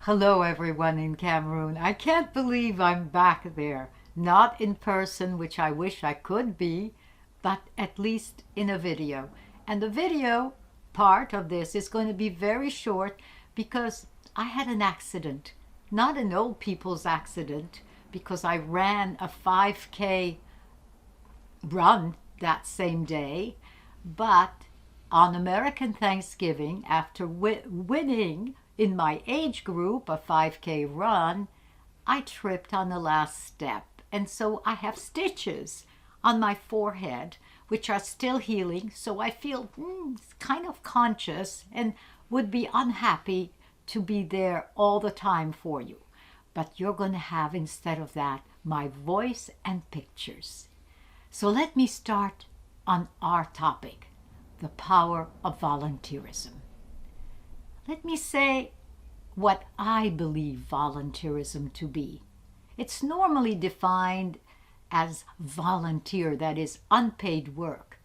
Hello, everyone in Cameroon. I can't believe I'm back there. Not in person, which I wish I could be, but at least in a video. And the video part of this is going to be very short because I had an accident. Not an old people's accident, because I ran a 5K run that same day, but on American Thanksgiving, after winning in my age group a 5K run, I tripped on the last step. And so I have stitches on my forehead, which are still healing. So I feel kind of conscious and would be unhappy to be there all the time for you. But you're going to have, instead of that, my voice and pictures. So let me start on our topic, the power of volunteerism. Let me say what I believe volunteerism to be. It's normally defined as volunteer, that is unpaid work,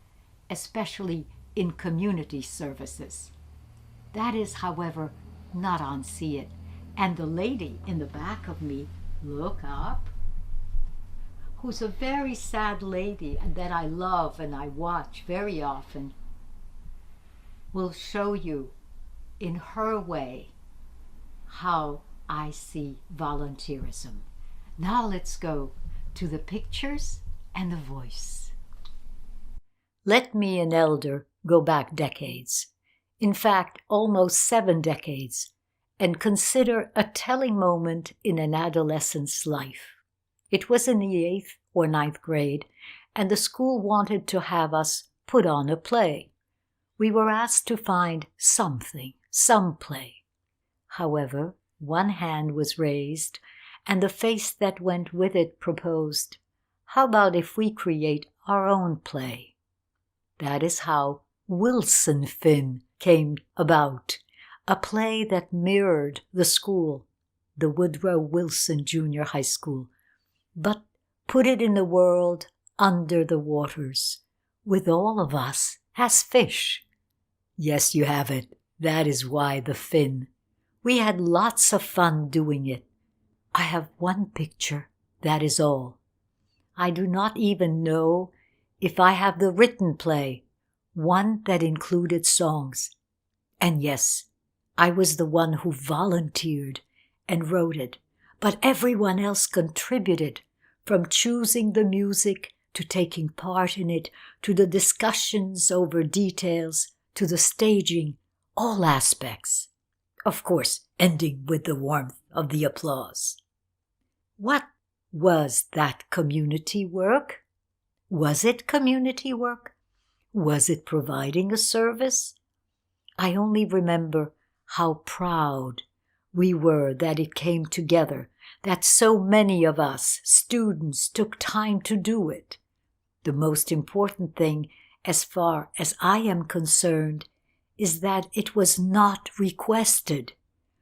especially in community services. That is, however, not on See It. And the lady in the back of me, look up, who's a very sad lady that I love and I watch very often, will show you in her way how I see volunteerism. Now let's go to the pictures and the voice. Let me, an elder, go back decades, in fact almost 7 decades, and consider a telling moment in an adolescent's life. It was in the 8th or 9th grade, and the school wanted to have us put on a play. We were asked to find something, some play. However, one hand was raised, and the face that went with it proposed, "How about if we create our own play?" That is how Wilson Finn came about, a play that mirrored the school, the Woodrow Wilson Junior High School, but put it in the world under the waters, with all of us as fish. Yes, you have it. That is why the fin. We had lots of fun doing it. I have one picture, that is all. I do not even know if I have the written play, one that included songs. And yes, I was the one who volunteered and wrote it, but everyone else contributed, from choosing the music to taking part in it, to the discussions over details, to the staging, all aspects. Of course, ending with the warmth of the applause. What was that community work? Was it community work? Was it providing a service? I only remember how proud we were that it came together, that so many of us, students, took time to do it. The most important thing, as far as I am concerned, is that it was not requested.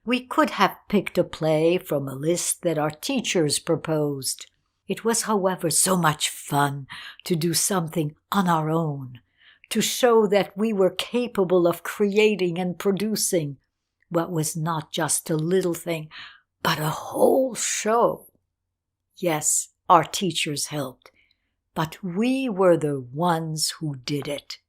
We could have picked a play from a list that our teachers proposed. It was, however, so much fun to do something on our own, to show that we were capable of creating and producing what was not just a little thing, but a whole show. Yes, our teachers helped, but we were the ones who did it.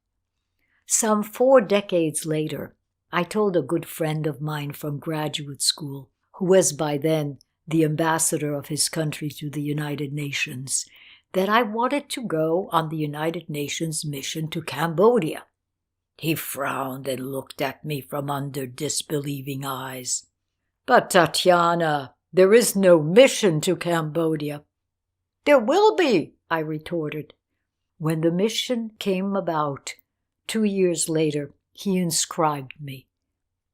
Some 4 decades later, I told a good friend of mine from graduate school, who was by then the ambassador of his country to the United Nations, that I wanted to go on the United Nations mission to Cambodia. He frowned and looked at me from under disbelieving eyes. "But Tatiana, there is no mission to Cambodia." "There will be," I retorted. When the mission came about, 2 years later, he inscribed me,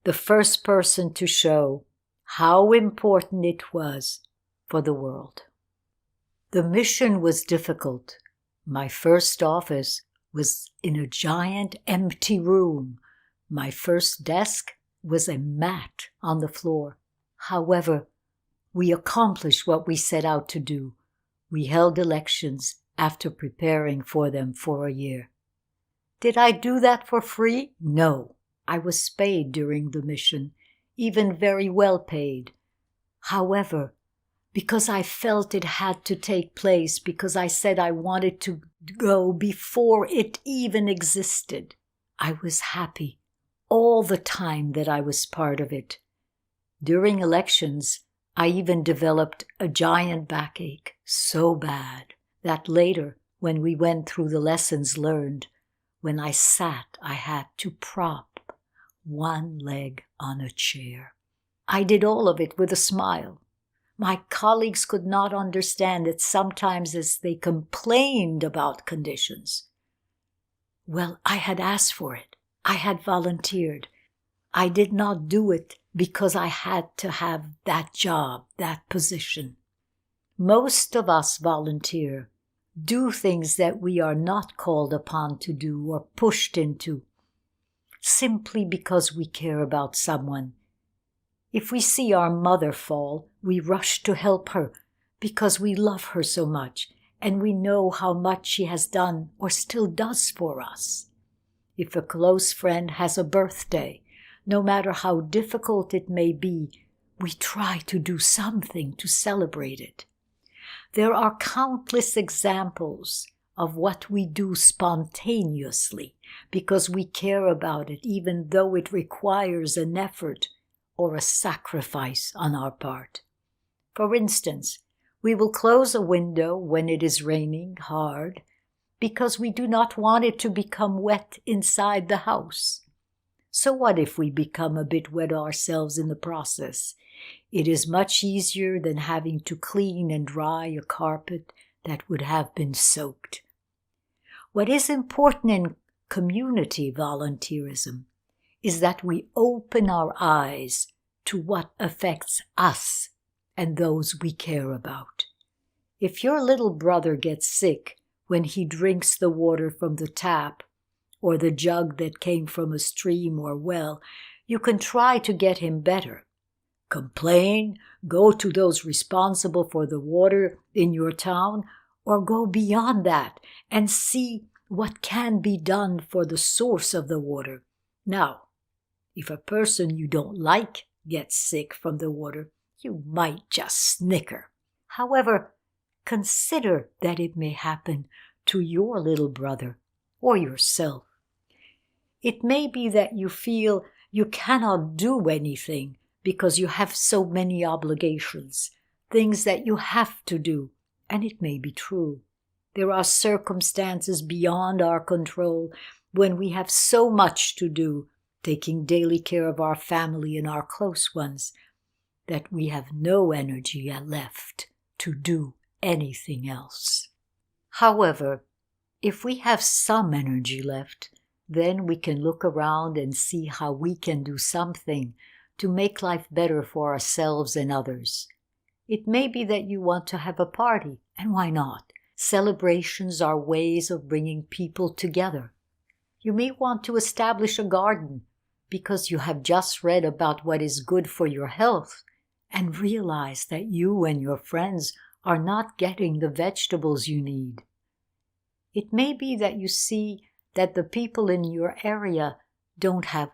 the first person to show how important it was for the world. The mission was difficult. My first office was in a giant empty room. My first desk was a mat on the floor. However, we accomplished what we set out to do. We held elections after preparing for them for a year. Did I do that for free? No. I was paid during the mission, even very well paid, However, because I felt it had to take place, because I said I wanted to go before it even existed, I was happy all the time that I was part of it. During elections, I even developed a giant backache, so bad that later, when we went through the lessons learned, when I sat, I had to prop one leg on a chair. I did all of it with a smile. My colleagues could not understand it sometimes as they complained about conditions. Well, I had asked for it. I had volunteered. I did not do it because I had to have that job, that position. Most of us volunteer, do things that we are not called upon to do or pushed into, simply because we care about someone. If we see our mother fall, we rush to help her because we love her so much and we know how much she has done or still does for us. If a close friend has a birthday, no matter how difficult it may be, we try to do something to celebrate it. There are countless examples of what we do spontaneously because we care about it, even though it requires an effort or a sacrifice on our part. For instance, we will close a window when it is raining hard because we do not want it to become wet inside the house. So what if we become a bit wet ourselves in the process? It is much easier than having to clean and dry a carpet that would have been soaked. What is important in community volunteerism is that we open our eyes to what affects us and those we care about. If your little brother gets sick when he drinks the water from the tap or the jug that came from a stream or well, you can try to get him better. Complain, go to those responsible for the water in your town, or go beyond that and see what can be done for the source of the water. Now, if a person you don't like gets sick from the water, you might just snicker. However, consider that it may happen to your little brother or yourself. It may be that you feel you cannot do anything because you have so many obligations, things that you have to do, and it may be true. There are circumstances beyond our control when we have so much to do, taking daily care of our family and our close ones, that we have no energy left to do anything else. However, if we have some energy left, then we can look around and see how we can do something to make life better for ourselves and others. It may be that you want to have a party, and why not? Celebrations are ways of bringing people together. You may want to establish a garden because you have just read about what is good for your health and realize that you and your friends are not getting the vegetables you need. It may be that you see that the people in your area don't have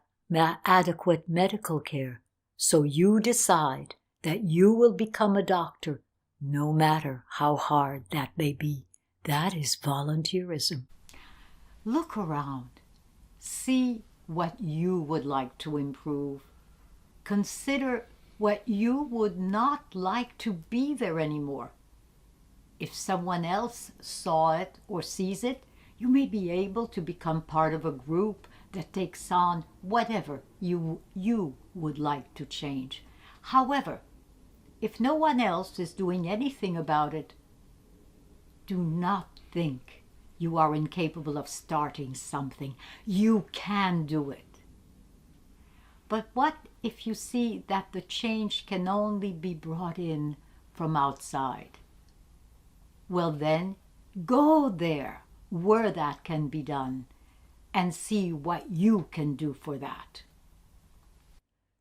adequate medical care, so you decide that you will become a doctor, no matter how hard that may be. That is volunteerism. Look around. See what you would like to improve. Consider what you would not like to be there anymore. If someone else saw it or sees it, you may be able to become part of a group that takes on whatever you would like to change. However, if no one else is doing anything about it, do not think you are incapable of starting something. You can do it. But what if you see that the change can only be brought in from outside? Well then, go there where that can be done and see what you can do for that.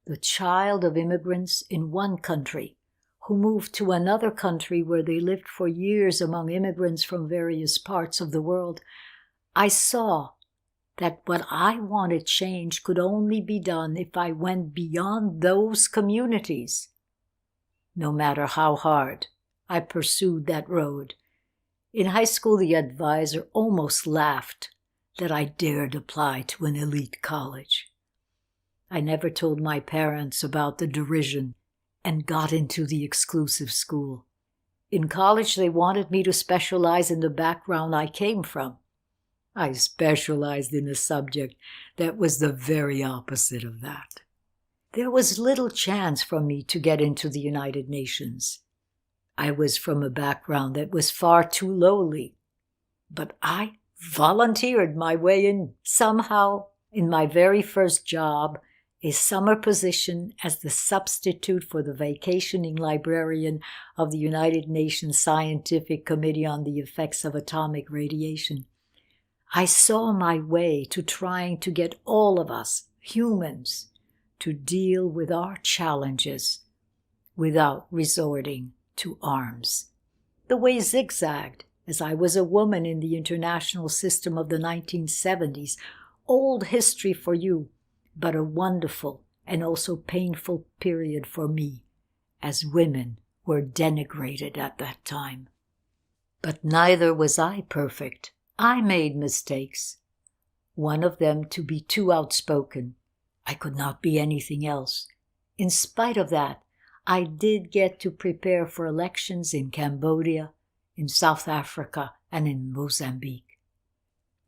The child of immigrants in one country who moved to another country where they lived for years among immigrants from various parts of the world, I saw that what I wanted changed could only be done if I went beyond those communities. No matter how hard, I pursued that road. In high school, the advisor almost laughed that I dared apply to an elite college. I never told my parents about the derision and got into the exclusive school. In college, they wanted me to specialize in the background I came from. I specialized in a subject that was the very opposite of that. There was little chance for me to get into the United Nations. I was from a background that was far too lowly, but I volunteered my way in. Somehow, in my very first job, a summer position as the substitute for the vacationing librarian of the United Nations Scientific Committee on the Effects of Atomic Radiation, I saw my way to trying to get all of us, humans, to deal with our challenges without resorting to arms. The way zigzagged, as I was a woman in the international system of the 1970s, old history for you, but a wonderful and also painful period for me, as women were denigrated at that time. But neither was I perfect. I made mistakes. One of them to be too outspoken. I could not be anything else. In spite of that, I did get to prepare for elections in Cambodia, in South Africa, and in Mozambique.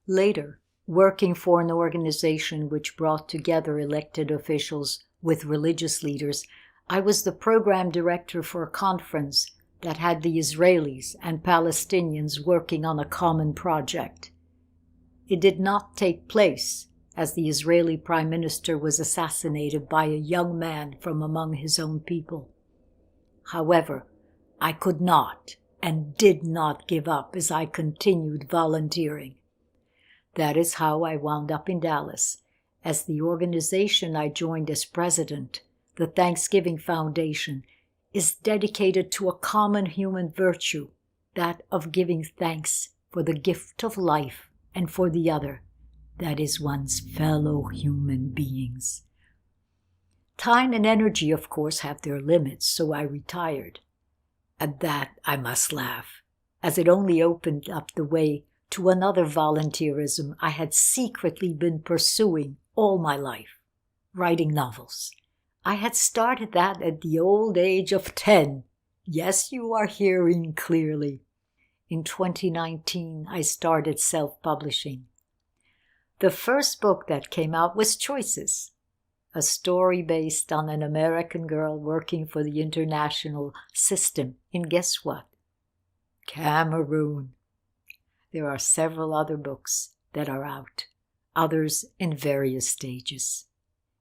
Later, working for an organization which brought together elected officials with religious leaders, I was the program director for a conference that had the Israelis and Palestinians working on a common project. It did not take place, as the Israeli Prime Minister was assassinated by a young man from among his own people. However, I could not and did not give up as I continued volunteering. That is how I wound up in Dallas, as the organization I joined as president, the Thanksgiving Foundation, is dedicated to a common human virtue, that of giving thanks for the gift of life and for the other, that is one's fellow human beings. Time and energy, of course, have their limits, so I retired. At that I must laugh, as it only opened up the way to another volunteerism I had secretly been pursuing all my life, writing novels. I had started that at the old age of 10. Yes, you are hearing clearly. In 2019, I started self-publishing. The first book that came out was Choices, a story based on an American girl working for the international system in, guess what? Cameroon. There are several other books that are out, others in various stages.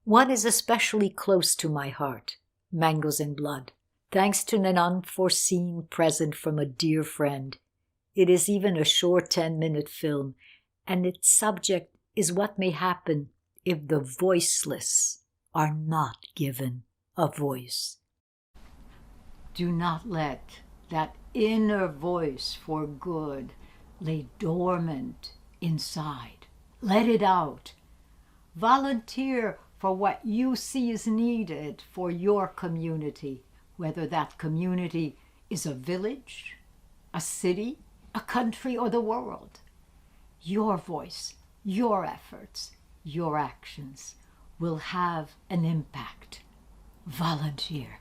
One is especially close to my heart, Mangoes and Blood, thanks to an unforeseen present from a dear friend. It is even a short 10-minute film, and its subject is what may happen if the voiceless are not given a voice. Do not let that inner voice for good lay dormant inside. Let it out. Volunteer for what you see is needed for your community, whether that community is a village, a city, a country, or the world. Your voice, your efforts, your actions will have an impact. Volunteer.